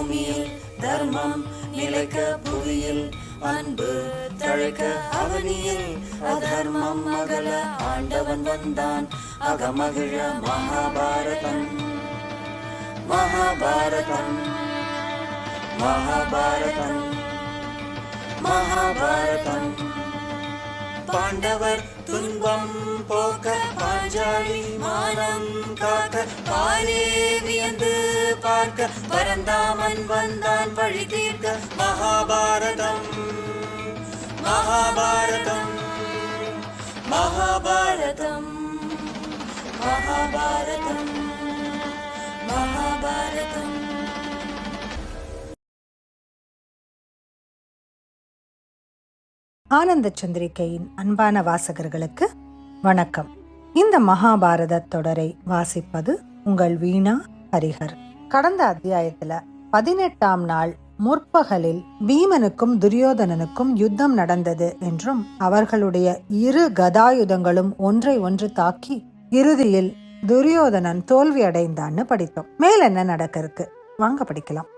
பூமியில் தர்மம் நிலைக்க புவியில் அன்பு தழைக்க அவனியில் அதர்மம் அகல ஆண்டவன் வந்தான் அகமகிழ மகாபாரதம் மகாபாரதம் மகாபாரதம் மகாபாரதம். பாண்டவர் துன்பம் போக்க பாஞ்சாலி மானம் காக்க பாரே வியந்து பார்க்க பரந்தாமன் வந்தான் வழி தீர்க்க மகாபாரதம் மகாபாரதம் மகாபாரதம் மகாபாரதம் மகாபாரதம். ஆனந்த சந்திரிகையின் அன்பான வாசகர்களுக்கு வணக்கம். இந்த மகாபாரத தொடரை வாசிப்பது உங்கள் வீணா ஹரிஹர். கடந்த அத்தியாயத்துல 18ஆம் நாள் முற்பகலில் பீமனுக்கும் துரியோதனனுக்கும் யுத்தம் நடந்தது என்றும் அவர்களுடைய இரு கதாயுதங்களும் ஒன்றை ஒன்று தாக்கி இறுதியில் துரியோதனன் தோல்வி அடைந்தான்னு படித்தோம். மேல் என்ன நடக்க இருக்கு வாங்க படிக்கலாம்.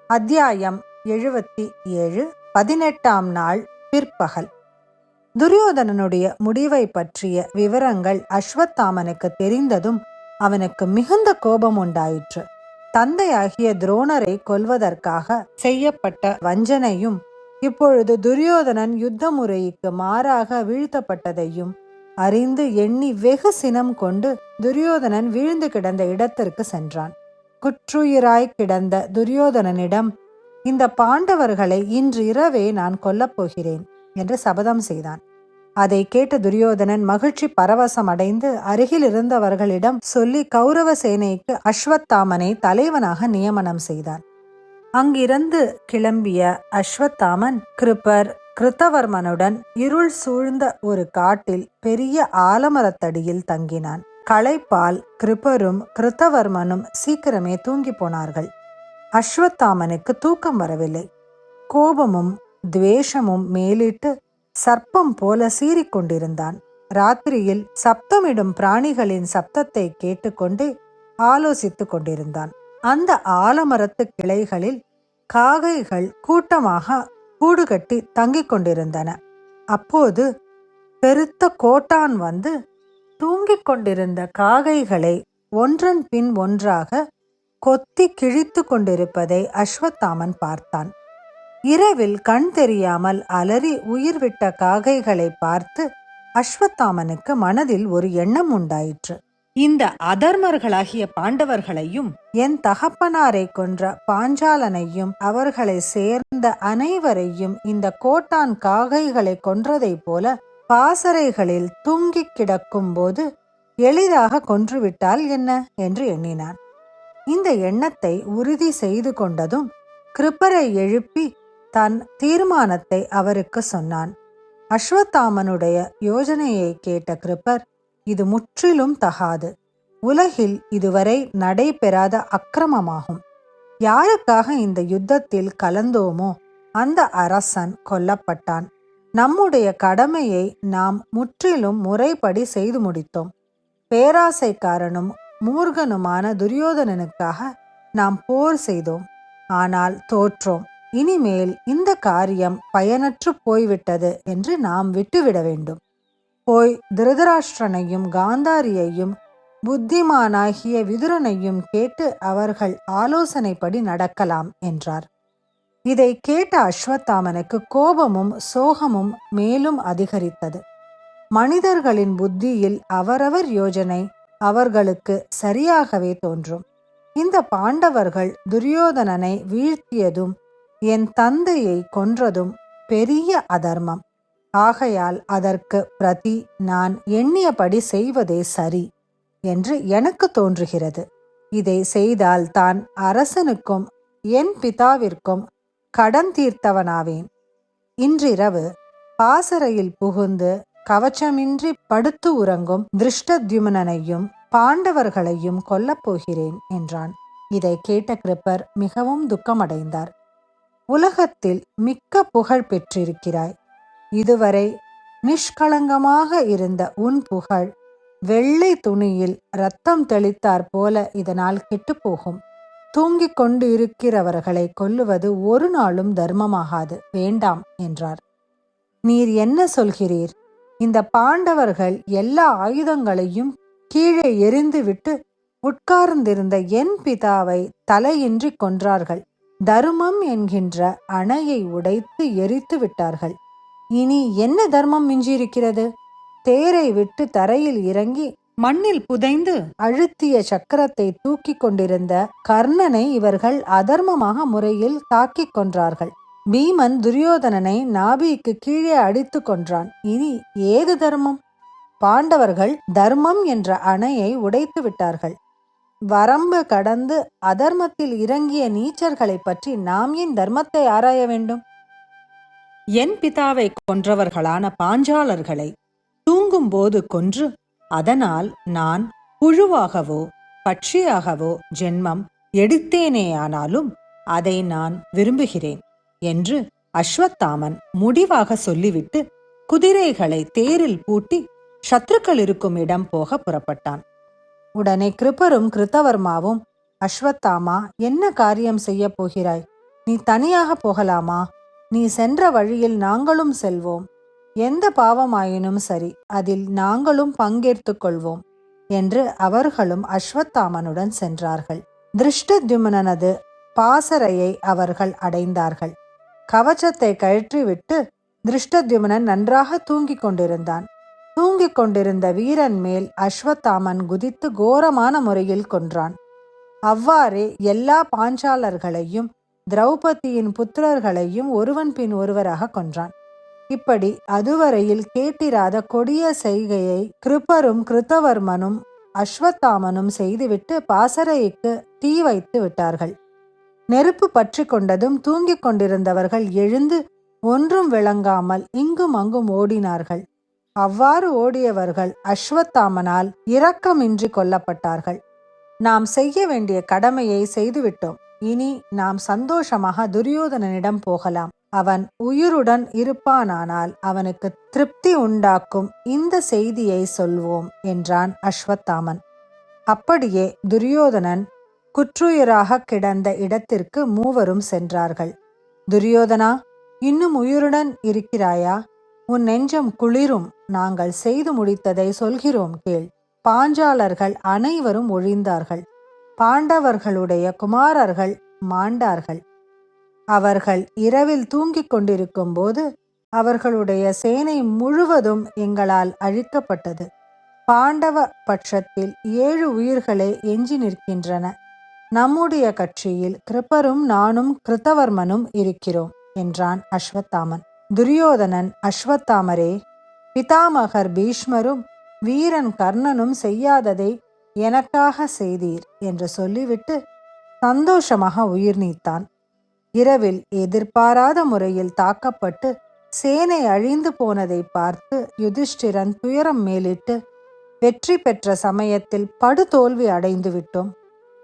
அத்தியாயம் 77 18ஆம் நாள் பிற்பகல். துரியோதனனுடைய முடிவை பற்றிய விவரங்கள் அஸ்வத்தாமனுக்கு தெரிந்ததும் அவனுக்கு மிகுந்த கோபம் உண்டாயிற்று. தந்தையாகிய துரோணரை கொல்வதற்காக செய்யப்பட்ட வஞ்சனையும் இப்பொழுது துரியோதனன் யுத்த முறைக்கு மாறாக வீழ்த்தப்பட்டதையும் அறிந்து எண்ணி வெகு சினம் கொண்டு துரியோதனன் வீழ்ந்து கிடந்த இடத்திற்கு சென்றான். குற்றுயிராய் கிடந்த துரியோதனனிடம் இந்த பாண்டவர்களை இன்று இரவே நான் கொல்லப் போகிறேன் என்று சபதம் செய்தான். அதை கேட்ட துரியோதனன் மகிழ்ச்சி பரவசம் அடைந்து அருகில் இருந்தவர்களிடம் சொல்லி கௌரவ சேனைக்கு அஸ்வத்தாமனை தலைவனாக நியமனம் செய்தான். அங்கிருந்து கிளம்பிய அஸ்வத்தாமன் கிருப்பர் கிருத்தவர்மனுடன் இருள் சூழ்ந்த ஒரு காட்டில் பெரிய ஆலமரத்தடியில் தங்கினான். களைப்பால் கிருப்பரும் கிருத்தவர்மனும் சீக்கிரமே தூங்கி போனார்கள். அஸ்வத்தாமனுக்கு தூக்கம் வரவில்லை. கோபமும் துவேஷமும் மேலிட்டு சர்ப்பம் போல சீறிக்கொண்டிருந்தான். ராத்திரியில் சப்தமிடும் பிராணிகளின் சப்தத்தை கேட்டுக்கொண்டு ஆலோசித்துக் கொண்டிருந்தான். அந்த ஆலமரத்து கிளைகளில் காகைகள் கூட்டமாக கூடுகட்டி தங்கிக் கொண்டிருந்தன. அப்போது பெருத்த கோட்டான் வந்து தூங்கிக் கொண்டிருந்த காகைகளை ஒன்றன் பின் ஒன்றாக கொத்தி கிழித்து கொண்டிருப்பதை அஸ்வத்தாமன் பார்த்தான். இரவில் கண் தெரியாமல் அலறி உயிர் விட்ட காகைகளை பார்த்து அஸ்வத்தாமனுக்கு மனதில் ஒரு எண்ணம் உண்டாயிற்று. இந்த அதர்மர்களாகிய பாண்டவர்களையும் என் தகப்பனாரை கொன்ற பாஞ்சாலனையும் அவர்களை சேர்ந்த அனைவரையும் இந்த கோட்டான் காகைகளை கொன்றதை போல பாசறைகளில் தூங்கி கிடக்கும் போது எளிதாக கொன்றுவிட்டால் என்ன என்று எண்ணினான். இந்த எண்ணத்தை உறுதி செய்து கொண்டதும் கிருப்பரை எழுப்பி தன் தீர்மானத்தை அவருக்கு சொன்னான். அஸ்வத்தாமனுடைய யோசனையை கேட்ட கிருப்பர், இது முற்றிலும் தகாது. உலகில் இதுவரை நடைபெறாத அக்கிரமமாகும். யாருக்காக இந்த யுத்தத்தில் கலந்தோமோ அந்த அரசன் கொல்லப்பட்டான். நம்முடைய கடமையை நாம் முற்றிலும் முறைப்படி செய்து முடித்தோம். பேராசைக்காரனும் மூர்கனுமான துரியோதனனுக்காக நாம் போர் செய்தோம். ஆனால் தோற்றோம். இனிமேல் இந்த காரியம் பயனற்று போய்விட்டது என்று நாம் விட்டுவிட வேண்டும். போய் திருதராஷ்டிரனையும் காந்தாரியையும் புத்திமானாகிய விதுரனையும் கேட்டு அவர்கள் ஆலோசனைப்படி நடக்கலாம் என்றார். இதை கேட்ட அஸ்வத்தாமனுக்கு கோபமும் சோகமும் மேலும் அதிகரித்தது. மனிதர்களின் புத்தியில் அவரவர் யோஜனை அவர்களுக்கு சரியாகவே தோன்றும். இந்த பாண்டவர்கள் துரியோதனனை வீழ்த்தியதும் என் தந்தையை கொன்றதும் பெரிய அதர்மம். ஆகையால் அதற்கு பிரதி நான் எண்ணியபடி செய்வதே சரி என்று எனக்கு தோன்றுகிறது. இதை செய்தால் தான் அரசனுக்கும் என் பிதாவிற்கும் கடன் தீர்த்தவனாவேன். இன்றிரவு பாசறையில் புகுந்து கவச்சமின்றி படுத்து உறங்கும் திருஷ்டத்யும்னனையும் பாண்டவர்களையும் கொல்லப் போகிறேன் என்றான். இதை கேட்ட கிருப்பர் மிகவும் துக்கமடைந்தார். உலகத்தில் மிக்க புகழ் பெற்றிருக்கிறாய். இதுவரை நிஷ்களங்கமாக இருந்த உன் புகழ் வெள்ளை துணியில் இரத்தம் தெளித்தார் போல இதனால் கெட்டுப்போகும். தூங்கிக் கொண்டு இருக்கிறவர்களை கொல்லுவது ஒரு நாளும் தர்மமாகாது, வேண்டாம் என்றார். நீர் என்ன சொல்கிறீர்? இந்த பாண்டவர்கள் எல்லா ஆயுதங்களையும் கீழே எறிந்துவிட்டு உட்கார்ந்திருந்த என் பிதாவை தலையின்றி கொன்றார்கள். தர்மம் என்கின்ற அணையை உடைத்து எரித்து விட்டார்கள். இனி என்ன தர்மம் மிஞ்சியிருக்கிறது? தேரை விட்டு தரையில் இறங்கி மண்ணில் புதைந்து அழுத்திய சக்கரத்தை தூக்கி கொண்டிருந்த கர்ணனை இவர்கள் அதர்மமாக முறையில் தாக்கிக் கொன்றார்கள். பீமன் துரியோதனனை நாபிக்கு கீழே அடித்து கொன்றான். இனி ஏது தர்மம்? பாண்டவர்கள் தர்மம் என்ற அணையை உடைத்து விட்டார்கள். வரம்பு கடந்து அதர்மத்தில் இறங்கிய நீச்சர்களை பற்றி நாம் ஏன் தர்மத்தை ஆராய வேண்டும்? என் பிதாவை கொன்றவர்களான பாஞ்சாலர்களை தூங்கும்போது கொன்று அதனால் நான் புழுவாகவோ பட்சியாகவோ ஜென்மம் எடுத்தேனேயானாலும் அதை நான் விரும்புகிறேன் என்று அஸ்வத்தாமன் முடிவாக சொல்லிவிட்டு குதிரைகளை தேரில் பூட்டி சத்துருக்கள் இருக்கும் இடம் போக புறப்பட்டான். உடனே கிருபரும் கிருத்தவர்மாவும், அஸ்வத்தாமா, என்ன காரியம் செய்ய போகிறாய்? நீ தனியாக போகலாமா? நீ சென்ற வழியில் நாங்களும் செல்வோம். எந்த பாவமாயினும் சரி, அதில் நாங்களும் பங்கேற்று கொள்வோம் என்று அவர்களும் அஸ்வத்தாமனுடன் சென்றார்கள். திருஷ்டத்யும்னனது பாசறையை அவர்கள் அடைந்தார்கள். கவச்சத்தை கழற்றிவிட்டு திருஷ்டத்யும்னன் நன்றாக தூங்கிக் கொண்டிருந்தான். தூங்கிக் கொண்டிருந்த வீரன் மேல் அஸ்வத்தாமன் குதித்து கோரமான முறையில் கொன்றான். அவ்வாறே எல்லா பாஞ்சாலர்களையும் திரௌபதியின் புத்திரர்களையும் ஒருவன் பின் ஒருவராக கொன்றான். இப்படி அதுவரையில் கேட்டிராத கொடிய செய்கையை கிருபரும் கிருத்தவர்மனும் அஸ்வத்தாமனும் செய்துவிட்டு பாசறைக்கு தீ வைத்து விட்டார்கள். நெருப்பு பற்றி கொண்டதும் தூங்கிக் கொண்டிருந்தவர்கள் எழுந்து ஒன்றும் விளங்காமல் இங்கும் அங்கும் ஓடினார்கள். அவ்வாறு ஓடியவர்கள் அஸ்வத்தாமனால் இரக்கமின்றி கொல்லப்பட்டார்கள். நாம் செய்ய வேண்டிய கடமையை செய்துவிட்டோம். இனி நாம் சந்தோஷமாக துரியோதனனிடம் போகலாம். அவன் உயிருடன் இருப்பானானால் அவனுக்கு திருப்தி உண்டாக்கும் இந்த செய்தியை சொல்வோம் என்றான் அஸ்வத்தாமன். அப்படியே துரியோதனன் குற்றுயிராக கிடந்த இடத்திற்கு மூவரும் சென்றார்கள். துரியோதனா, இன்னும் உயிருடன் இருக்கிறாயா? உன் நெஞ்சம் குளிரும். நாங்கள் செய்து முடித்ததை சொல்கிறோம் கேள். பாஞ்சாலர்கள் அனைவரும் ஒழிந்தார்கள். பாண்டவர்களுடைய குமாரர்கள் மாண்டார்கள். அவர்கள் இரவில் தூங்கிக் கொண்டிருக்கும் போது அவர்களுடைய சேனை முழுவதும் எங்களால் அழிக்கப்பட்டது. பாண்டவ பட்சத்தில் 7 உயிர்களே எஞ்சி நிற்கின்றன. நம்முடைய கட்சியில் கிருபரும் நானும் கிருத்தவர்மனும் இருக்கிறோம் என்றான் அஸ்வத்தாமன். துரியோதனன், அஸ்வத்தாமரே, பிதாமகர் பீஷ்மரும் வீரன் கர்ணனும் செய்யாததை எனக்காக செய்தீர் என்று சொல்லிவிட்டு சந்தோஷமாக உயிர் நீத்தான். இரவில் எதிர்பாராத முறையில் தாக்கப்பட்டு சேனை அழிந்து போனதை பார்த்து யுதிஷ்டிரன் துயரம் மேலிட்டு, வெற்றி பெற்ற சமயத்தில் படுதோல்வி அடைந்து விட்டோம்.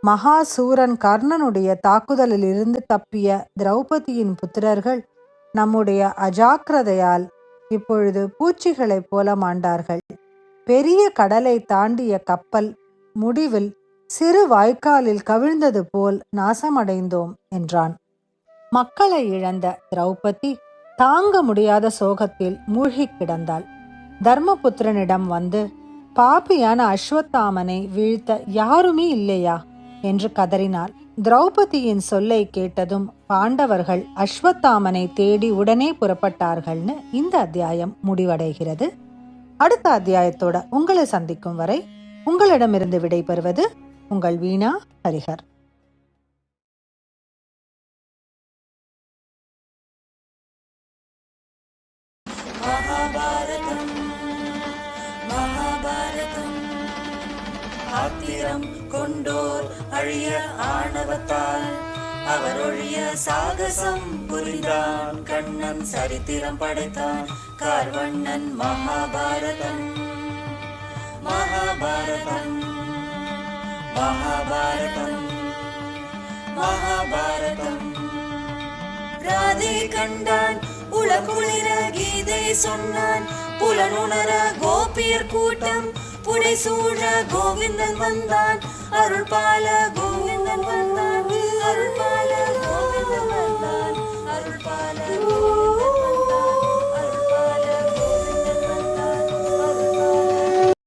மகாசூரன் கர்ணனுடைய தாக்குதலில் இருந்து தப்பிய திரௌபதியின் புத்திரர்கள் நம்முடைய அஜாக்கிரதையால் இப்பொழுது பூச்சிகளைப் போல மாண்டார்கள். பெரிய கடலை தாண்டிய கப்பல் முடிவில் சிறு வாய்க்காலில் கவிழ்ந்தது போல் நாசமடைந்தோம் என்றான். மக்களை இழந்த திரௌபதி தாங்க முடியாத சோகத்தில் மூழ்கி கிடந்தாள். தர்மபுத்திரனிடம் வந்து, பாபியான அஸ்வத்தாமனை வீழ்த்த யாருமே இல்லையா என்று கதறினாள். திரௌபதியின் சொல்லை கேட்டதும் பாண்டவர்கள் அஸ்வத்தாமனை தேடி உடனே புறப்பட்டார்கள்னு இந்த அத்தியாயம் முடிவடைகிறது. அடுத்த அத்தியாயத்தோட உங்களை சந்திக்கும் வரை உங்களிடமிருந்து விடைபெறுவது உங்கள் வீணா ஹரிஹர். மகாபாரதம் மகாபாரதம் ஆத்திரம் கொண்டோர் அழிய ஆணவத்தால் அவர் ஒழிய சாகசம் புரிந்தான். கண்ணன் சரித்திரம் படைத்தான் கார்வண்ணன். மகாபாரதம் மகாபாரதம் மகாபாரதம் மகாபாரதம். ராதை கண்டான் உலகுளிர கீதை சொன்னான். புலனுணர கோபியர் கூட்டம் புடை சூழ கோவிந்தன் வந்தான். அருள் பால கோவிந்தன்